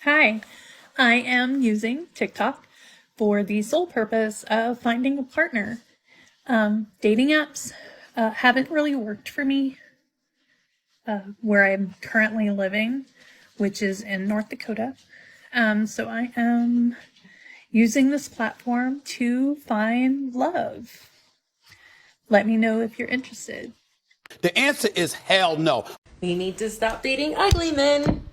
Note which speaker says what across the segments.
Speaker 1: Hi, I am using TikTok for the sole purpose of finding a partner. Dating apps haven't really worked for me where I'm currently living, which is in North Dakota. So I am using this platform to find love. Let me know if you're interested.
Speaker 2: The answer is hell no.
Speaker 3: We need to stop dating ugly men.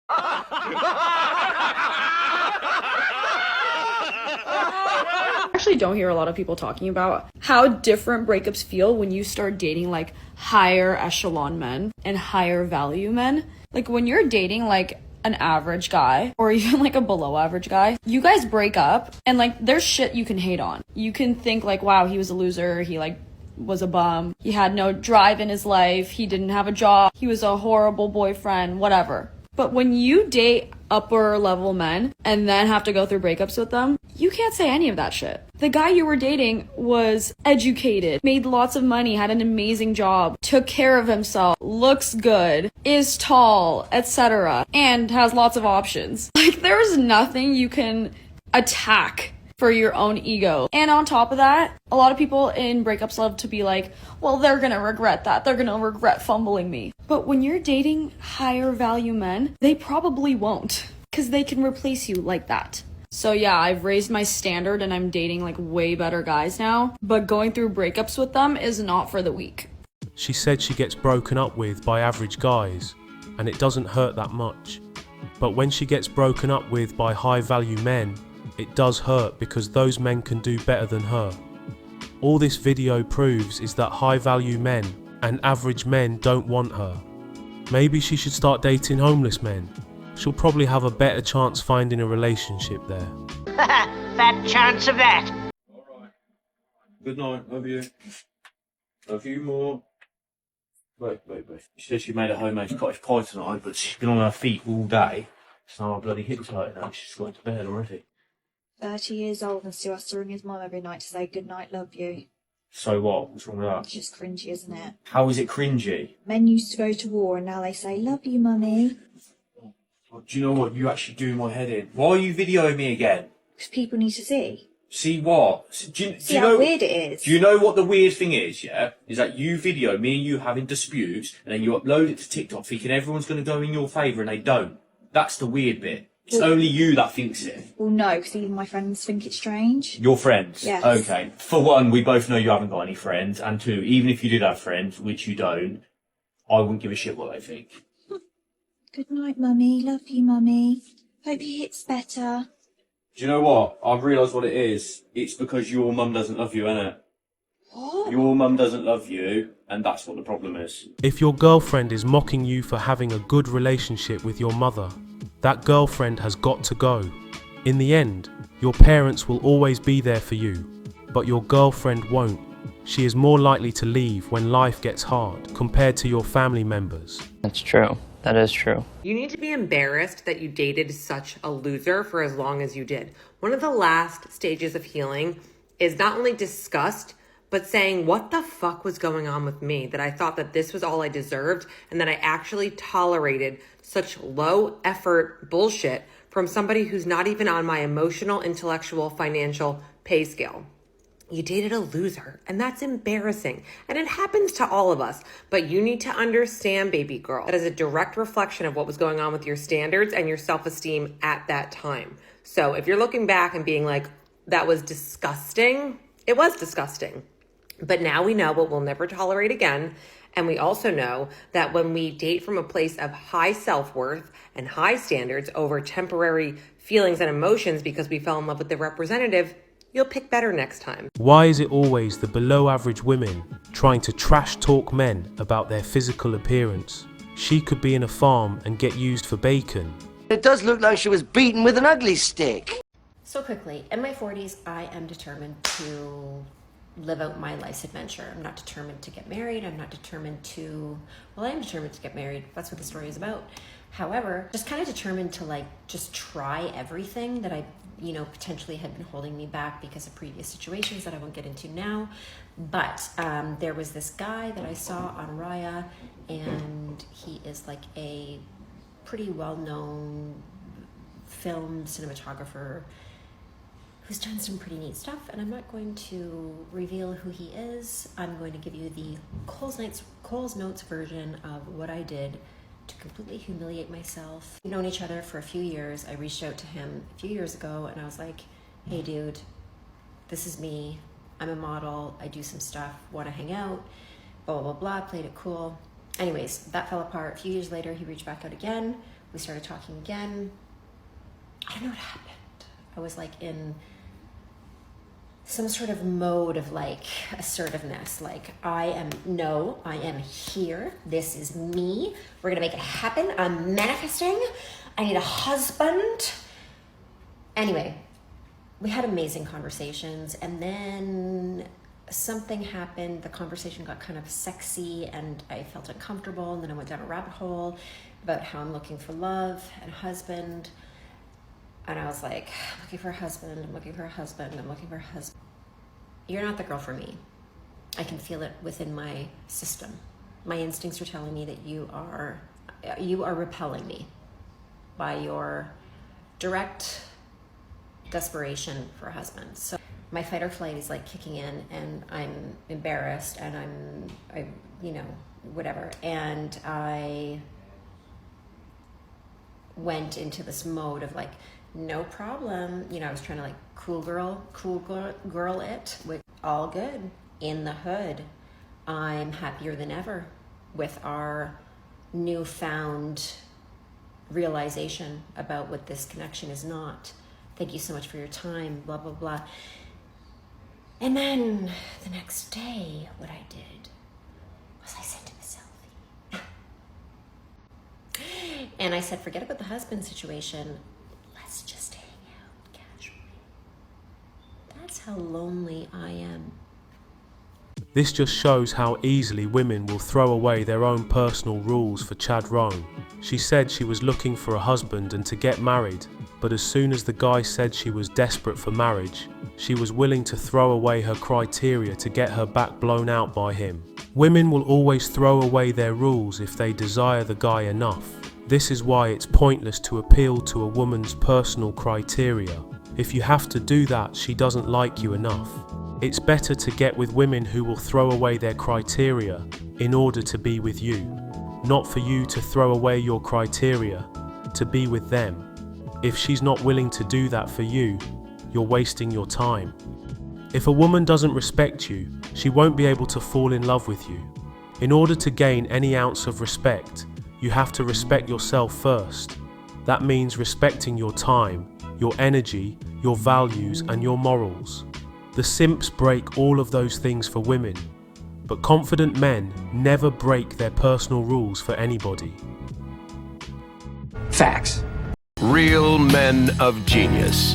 Speaker 3: I actually don't hear a lot of people talking about how different breakups feel when you start dating like higher echelon men and higher value men. Like when you're dating like an average guy or even like a below average guy, you guys break up and like there's shit you can hate on. You can think like, wow, he was a loser, he like was a bum, he had no drive in his life, he didn't have a job, he was a horrible boyfriend, whatever. But when you date upper level men and then have to go through breakups with them, you can't say any of that shit. The guy you were dating was educated, made lots of money, had an amazing job, took care of himself, looks good, is tall, etc., and has lots of options. Like there's nothing you can attack for your own ego. And on top of that, a lot of people in breakups love to be like, well, they're gonna regret that. They're gonna regret fumbling me. But when you're dating higher value men, they probably won't, because they can replace you like that. So yeah, I've raised my standard and I'm dating like way better guys now, but going through breakups with them is not for the weak.
Speaker 4: She said she gets broken up with by average guys, and it doesn't hurt that much. But when she gets broken up with by high value men, it does hurt because those men can do better than her. All this video proves is that high value men and average men don't want her. Maybe she should start dating homeless men. She'll probably have a better chance finding a relationship there.
Speaker 5: Fat chance of that.
Speaker 6: Alright. Good night, love you. A few more. Wait. She said she made a homemade Scottish pie tonight, but she's been on her feet all day. So my bloody hips hurt now. She's gone to bed already.
Speaker 7: 30 years old and still has to ring his mum every night to say good night, love you.
Speaker 6: So what? What's wrong with that?
Speaker 7: It's just cringy, isn't it?
Speaker 6: How is it cringy?
Speaker 7: Men used to go to war and now they say, love you, mummy.
Speaker 6: Oh, do you know what? You actually do my head in. Why are you videoing me again?
Speaker 7: Because people need to see.
Speaker 6: See what? Do
Speaker 7: See
Speaker 6: you
Speaker 7: how
Speaker 6: know,
Speaker 7: weird it is.
Speaker 6: Do you know what the weird thing is, yeah? Is that you video me and you having disputes and then you upload it to TikTok thinking everyone's going to go in your favour and they don't. That's the weird bit. It's only you that thinks it.
Speaker 7: Well, no, because even my friends think it's strange.
Speaker 6: Your friends?
Speaker 7: Yes.
Speaker 6: Okay. For one, we both know you haven't got any friends. And two, even if you did have friends, which you don't, I wouldn't give a shit what they think.
Speaker 7: Good night, mummy. Love you, mummy. Hope your hit's better.
Speaker 6: Do you know what? I've realised what it is. It's because your mum doesn't love you, innit?
Speaker 7: What?
Speaker 6: Your mum doesn't love you, and that's what the problem is.
Speaker 4: If your girlfriend is mocking you for having a good relationship with your mother, that girlfriend has got to go. In the end, your parents will always be there for you, but your girlfriend won't. She is more likely to leave when life gets hard compared to your family members.
Speaker 8: That's true. That is true.
Speaker 3: You need to be embarrassed that you dated such a loser for as long as you did. One of the last stages of healing is not only disgust, but saying, what the fuck was going on with me? That I thought that this was all I deserved and that I actually tolerated such low effort bullshit from somebody who's not even on my emotional, intellectual, financial pay scale. You dated a loser, and that's embarrassing. And it happens to all of us. But you need to understand, baby girl, that is a direct reflection of what was going on with your standards and your self-esteem at that time. So if you're looking back and being like, that was disgusting, it was disgusting. But now we know what we'll never tolerate again. And we also know that when we date from a place of high self-worth and high standards over temporary feelings and emotions because we fell in love with the representative, you'll pick better next time.
Speaker 4: Why is it always the below average women trying to trash talk men about their physical appearance? She could be in a farm and get used for bacon.
Speaker 5: It does look like she was beaten with an ugly stick.
Speaker 9: So quickly, in my 40s, I am determined to live out my life's adventure. I'm not determined to get married. I'm not determined to, well, I am determined to get married. That's what the story is about. However, just kind of determined to like, just try everything that I, potentially had been holding me back because of previous situations that I won't get into now. But there was this guy that I saw on Raya, and and he is like a pretty well-known film cinematographer who's done some pretty neat stuff, and I'm not going to reveal who he is. I'm going to give you the Cole's Notes version of what I did to completely humiliate myself. We've known each other for a few years. I reached out to him a few years ago and I was like, hey dude, this is me. I'm a model. I do some stuff. Want to hang out? Blah, blah, blah. Played it cool. Anyways, that fell apart. A few years later, he reached back out again. We started talking again. I don't know what happened. I was like in some sort of mode of like assertiveness. Like, I am here. This is me. We're gonna make it happen. I'm manifesting. I need a husband. Anyway, we had amazing conversations, and then something happened. The conversation got kind of sexy and I felt uncomfortable, and then I went down a rabbit hole about how I'm looking for love and a husband. And I was like, I'm looking for a husband, I'm looking for a husband, I'm looking for a husband. You're not the girl for me. I can feel it within my system. My instincts are telling me that you are repelling me by your direct desperation for a husband. So my fight or flight is like kicking in, and I'm embarrassed, and I whatever. And I went into this mode of like, no problem. I was trying to like cool girl it with all good. In the hood, I'm happier than ever with our newfound realization about what this connection is not. Thank you so much for your time, blah, blah, blah. And then the next day, what I did was I sent him a selfie. And I said, forget about the husband situation. Let's just hang out casually. That's how lonely I am.
Speaker 4: This just shows how easily women will throw away their own personal rules for Chad Roan. She said she was looking for a husband and to get married, but as soon as the guy said she was desperate for marriage, she was willing to throw away her criteria to get her back blown out by him. Women will always throw away their rules if they desire the guy enough. This is why it's pointless to appeal to a woman's personal criteria. If you have to do that, she doesn't like you enough. It's better to get with women who will throw away their criteria in order to be with you, not for you to throw away your criteria to be with them. If she's not willing to do that for you, you're wasting your time. If a woman doesn't respect you, she won't be able to fall in love with you. In order to gain any ounce of respect, you have to respect yourself first. That means respecting your time, your energy, your values, and your morals. The simps break all of those things for women, but confident men never break their personal rules for anybody.
Speaker 10: Facts. Real men of genius.